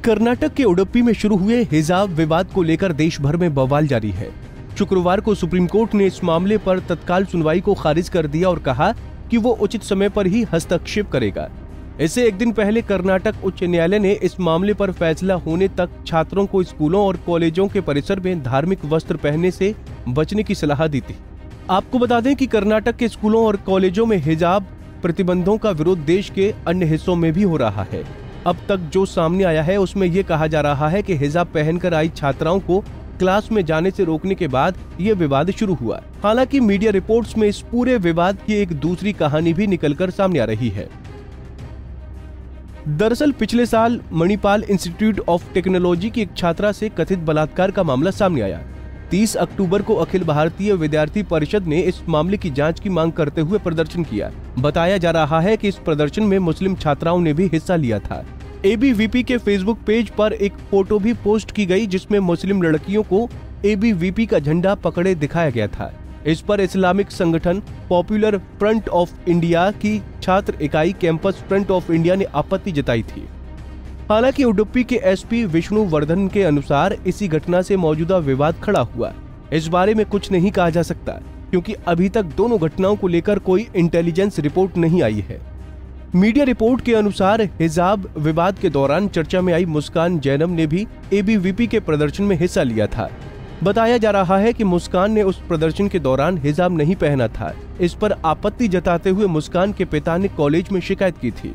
कर्नाटक के उडुपी में शुरू हुए हिजाब विवाद को लेकर देश भर में बवाल जारी है। शुक्रवार को सुप्रीम कोर्ट ने इस मामले पर तत्काल सुनवाई को खारिज कर दिया और कहा कि वो उचित समय पर ही हस्तक्षेप करेगा। इससे एक दिन पहले कर्नाटक उच्च न्यायालय ने इस मामले पर फैसला होने तक छात्रों को स्कूलों और कॉलेजों के परिसर में धार्मिक वस्त्र पहनने से बचने की सलाह दी थी। आपको बता दें कि कर्नाटक के स्कूलों और कॉलेजों में हिजाब प्रतिबंधों का विरोध देश के अन्य हिस्सों में भी हो रहा है। अब तक जो सामने आया है उसमें ये कहा जा रहा है कि हिजाब पहनकर आई छात्राओं को क्लास में जाने से रोकने के बाद ये विवाद शुरू हुआ। हालांकि मीडिया रिपोर्ट्स में इस पूरे विवाद की एक दूसरी कहानी भी निकलकर सामने आ रही है। दरअसल पिछले साल मणिपाल इंस्टीट्यूट ऑफ टेक्नोलॉजी की एक छात्रा से कथित बलात्कार का मामला सामने आया। 30 अक्टूबर को अखिल भारतीय विद्यार्थी परिषद ने इस मामले की जांच की मांग करते हुए प्रदर्शन किया। बताया जा रहा है कि इस प्रदर्शन में मुस्लिम छात्राओं ने भी हिस्सा लिया था। एबीवीपी के फेसबुक पेज पर एक फोटो भी पोस्ट की गई जिसमें मुस्लिम लड़कियों को एबीवीपी का झंडा पकड़े दिखाया गया था। इस पर इस्लामिक संगठन पॉपुलर फ्रंट ऑफ इंडिया की छात्र इकाई कैंपस फ्रंट ऑफ इंडिया ने आपत्ति जताई थी। हालांकि उडुपी के एसपी विष्णु वर्धन के अनुसार इसी घटना से मौजूदा विवाद खड़ा हुआ। इस बारे में कुछ नहीं कहा जा सकता क्योंकि अभी तक दोनों घटनाओं को लेकर कोई इंटेलिजेंस रिपोर्ट नहीं आई है। मीडिया रिपोर्ट के अनुसार हिजाब विवाद के दौरान चर्चा में आई मुस्कान जैनब ने भी एबीवीपी के प्रदर्शन में हिस्सा लिया था। बताया जा रहा है कि मुस्कान ने उस प्रदर्शन के दौरान हिजाब नहीं पहना था। इस पर आपत्ति जताते हुए मुस्कान के पिता ने कॉलेज में शिकायत की थी।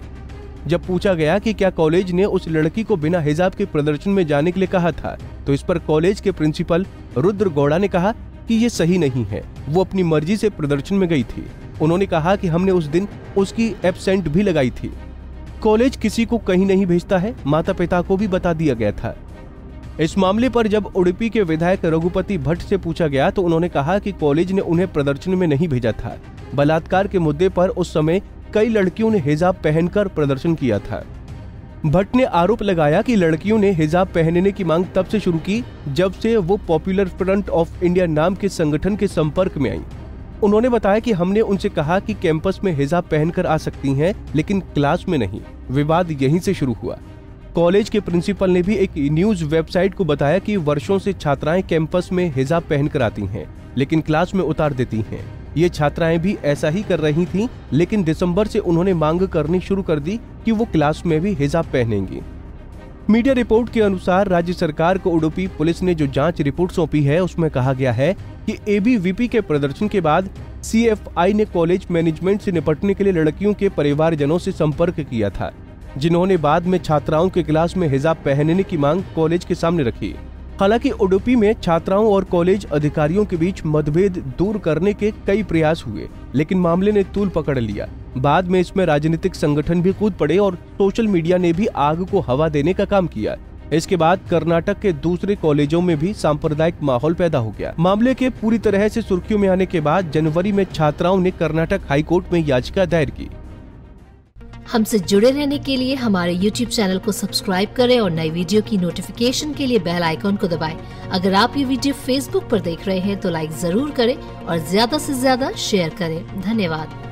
जब पूछा गया कि क्या कॉलेज ने उस लड़की को बिना हिजाब के प्रदर्शन में जाने के लिए कहा था, तो इस पर कॉलेज के प्रिंसिपल रुद्र गौड़ा ने कहा कि ये सही नहीं है, वो अपनी मर्जी से प्रदर्शन में गई थी। उन्होंने कहा कि हमने उस दिन उसकी एब्सेंट भी लगाई थी। कॉलेज किसी को कहीं नहीं भेजता है, माता पिता को भी बता दिया गया था। इस मामले पर जब उडुपी के विधायक रघुपति भट्ट से पूछा गया तो उन्होंने कहा कि कॉलेज ने उन्हें प्रदर्शन में नहीं भेजा था। बलात्कार के मुद्दे पर उस समय कई लड़कियों ने हिजाब पहनकर प्रदर्शन किया था। भट्ट ने आरोप लगाया कि लड़कियों ने हिजाब पहनने की मांग तब से शुरू की जब से वो पॉपुलर फ्रंट ऑफ इंडिया नाम के संगठन के संपर्क में आई। उन्होंने बताया कि हमने उनसे कहा कि कैंपस में हिजाब पहनकर आ सकती हैं, लेकिन क्लास में नहीं। विवाद यहीं से शुरू हुआ। कॉलेज के प्रिंसिपल ने भी एक न्यूज वेबसाइट को बताया कि वर्षों से छात्राएं कैंपस में हिजाब पहनकर आती हैं, लेकिन क्लास में उतार देती हैं। ये छात्राएं भी ऐसा ही कर रही थीं, लेकिन दिसंबर से उन्होंने मांग करनी शुरू कर दी कि वो क्लास में भी हिजाब पहनेंगी। मीडिया रिपोर्ट के अनुसार राज्य सरकार को उडुपी पुलिस ने जो जांच रिपोर्ट सौंपी है उसमें कहा गया है कि एबीवीपी के प्रदर्शन के बाद सीएफआई ने कॉलेज मैनेजमेंट से निपटने के लिए लड़कियों के परिवारजनों से संपर्क किया था, जिन्होंने बाद में छात्राओं के क्लास में हिजाब पहनने की मांग कॉलेज के सामने रखी। हालांकि उडुपी में छात्राओं और कॉलेज अधिकारियों के बीच मतभेद दूर करने के कई प्रयास हुए, लेकिन मामले ने तूल पकड़ लिया। बाद में इसमें राजनीतिक संगठन भी कूद पड़े और सोशल मीडिया ने भी आग को हवा देने का काम किया। इसके बाद कर्नाटक के दूसरे कॉलेजों में भी सांप्रदायिक माहौल पैदा हो गया। मामले के पूरी तरह से सुर्खियों में आने के बाद जनवरी में छात्राओं ने कर्नाटक हाईकोर्ट में याचिका दायर की। हमसे जुड़े रहने के लिए हमारे YouTube चैनल को सब्सक्राइब करें और नई वीडियो की नोटिफिकेशन के लिए बेल आइकॉन को दबाएं। अगर आप ये वीडियो Facebook पर देख रहे हैं तो लाइक जरूर करें और ज्यादा से ज्यादा शेयर करें। धन्यवाद।